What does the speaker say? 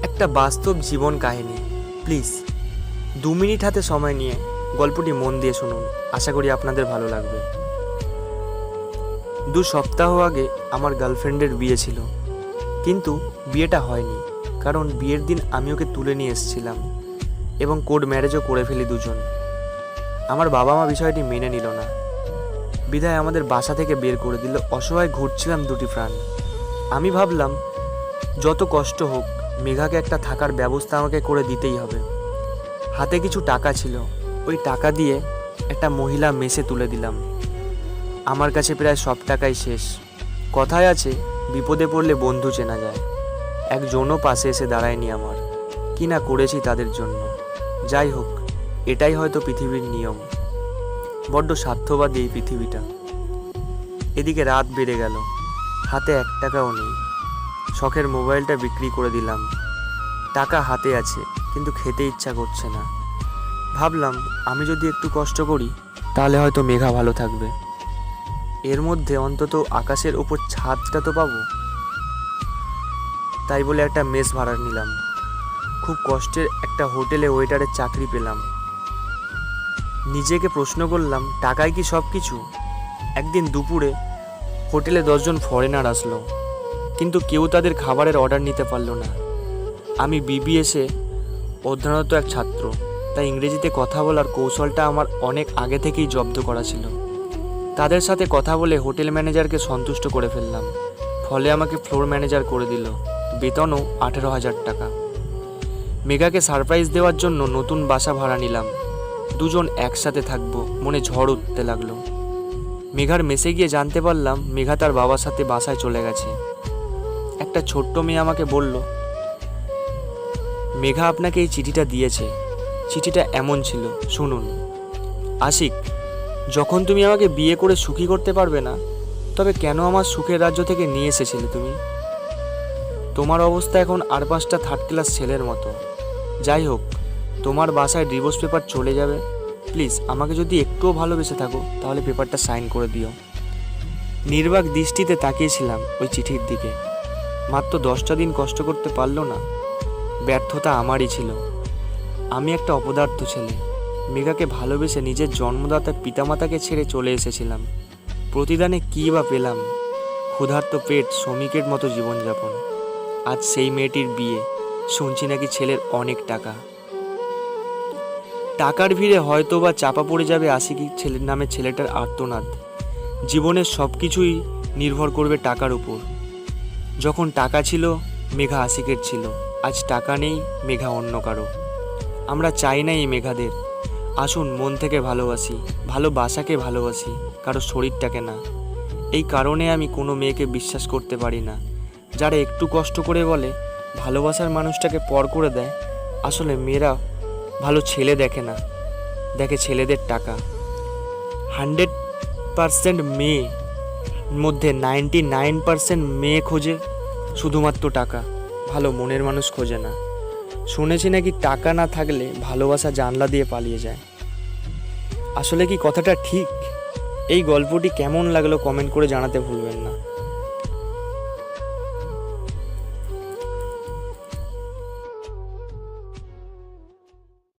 একটা বাস্তব জীবন কাহিনী। প্লিজ 2 মিনিট হাতে সময় নিয়ে গল্পটি মন দিয়ে শুনুন। আশা করি আপনাদের ভালো লাগবে। 2 সপ্তাহ আগে আমার গার্লফ্রেন্ডের বিয়ে ছিল, কিন্তু বিয়েটা হয়নি। কারণ বিয়ের দিন আমি ওকে তুলে নিয়ে এসেছিলাম এবং কোর্ট ম্যারেজও করে ফেলি দুজন। আমার বাবা মা বিষয়টি মেনে নিল না, বিধায় আমাদের বাসা থেকে বের করে দিল। অসহায় ঘুরছিলাম দুটি প্রাণ। আমি ভাবলাম যত কষ্ট হোক মেঘাকে একটা থাকার ব্যবস্থা আমাকে করে দিতেই হবে। হাতে কিছু টাকা ছিল, ওই টাকা দিয়ে একটা মহিলা মেসে তুলে দিলাম। আমার কাছে প্রায় সব টাকাই শেষ। কথায় আছে, বিপদে পড়লে বন্ধু চেনা যায়। একজনও পাশে এসে দাঁড়ায়নি আমার। কি না করেছি তাদের জন্য। যাই হোক, এটাই হয়তো পৃথিবীর নিয়ম। বড্ড স্বার্থবাদী এই পৃথিবীটা। এদিকে রাত বেড়ে গেল, হাতে 1 টাকাও নেই। শখের মোবাইলটা বিক্রি করে দিলাম। টাকা হাতে আছে, কিন্তু খেতে ইচ্ছা করছে না। ভাবলাম আমি যদি একটু কষ্ট করি তাহলে হয়তো মেঘা ভালো থাকবে। এর মধ্যে অন্তত আকাশের ওপর ছাদটা তো পাবো। তাই বলে একটা মেস ভাড়া নিলাম। খুব কষ্টের একটা হোটেলে ওয়েটারের চাকরি পেলাম। নিজেকে প্রশ্ন করলাম, টাকাই কি সব কিছু? একদিন দুপুরে হোটেলে 10 জন ফরেনার আসলো, কিন্তু কেউ তাদের খাবারের অর্ডার নিতে পারলো না। আমি বিবিএসে অধ্যয়নরত এক ছাত্র, তাই ইংরেজিতে কথা বলার কৌশলটা আমার অনেক আগে থেকেই জব্দ করা ছিল। তাদের সাথে কথা বলে হোটেল ম্যানেজারকে সন্তুষ্ট করে ফেললাম। ফলে আমাকে ফ্লোর ম্যানেজার করে দিল। বেতনও 18,000 টাকা। মেঘাকে সারপ্রাইজ দেওয়ার জন্য নতুন বাসা ভাড়া নিলাম। দুজন একসাথে থাকবো, মনে ঝড় উঠতে লাগলো। মেঘার মেসে গিয়ে জানতে পারলাম মেঘা তার বাবার সাথে বাসায় চলে গেছে। একটা ছোট্ট মেয়ে আমাকে বলল, মেঘা আপনাকে এই চিঠিটা দিয়েছে। চিঠিটা এমন ছিল, শুনুন। আশিক, যখন তুমি আমাকে বিয়ে করে সুখী করতে পারবে না, তবে কেন আমার সুখের রাজ্য থেকে নিয়ে এসেছিলে তুমি? তোমার অবস্থা এখন আর 5টা 3rd ক্লাস ছেলের মতো। যাই হোক, তোমার বাসায় ডিভোর্স পেপার চলে যাবে। প্লিজ আমাকে যদি একটুও ভালোবেসে থাকো তাহলে পেপারটা সাইন করে দিও। নির্বাক দৃষ্টিতে তাকিয়েছিলাম ওই চিঠির দিকে। মাত্র 10টা দিন কষ্ট করতে পারলো না। ব্যর্থতা আমারই ছিল। আমি একটা অপদার্থ ছেলে। মেঘাকে ভালোবেসে নিজের জন্মদাতা পিতামাতাকে ছেড়ে চলে এসেছিলাম। প্রতিদানে কী বা পেলাম? ক্ষুধার্ত পেট, শ্রমিকের মতো জীবনযাপন। আজ সেই মেয়েটির বিয়ে, শুনছি নাকি ছেলের অনেক টাকা। টাকার ভিড়ে হয়তো বা চাপা পড়ে যাবে আশিকি ছেলের নামে ছেলেটার আর্তনাদ। জীবনের সব কিছুই নির্ভর করবে টাকার উপর। যখন টাকা ছিল, মেঘা আশিকের ছিল। আজ টাকা নেই, মেঘা অন্য কারো। আমরা চাই না এই মেঘাদের। আসুন মন থেকে ভালোবাসি, ভালোবাসাকে ভালোবাসি, কারো শরীরটাকে না। এই কারণে আমি কোনো মেয়েকে বিশ্বাস করতে পারি না, যারা একটু কষ্ট করে বলে ভালোবাসার মানুষটাকে পর করে দেয়। আসলে মেয়েরা ভালো ছেলে দেখে না, দেখে ছেলেদের টাকা। 100% মেয়ে মধ্যে 99% মেয়ে খোঁজে শুধুমাত্র টাকা, ভালো মনের মানুষ খোঁজে না। শুনেছি নাকি টাকা না থাকলে ভালোবাসা জানলা দিয়ে পালিয়ে যায়। আসলে কি কথাটা ঠিক? এই গল্পটি কেমন লাগলো কমেন্ট করে জানাতে ভুলবেন না।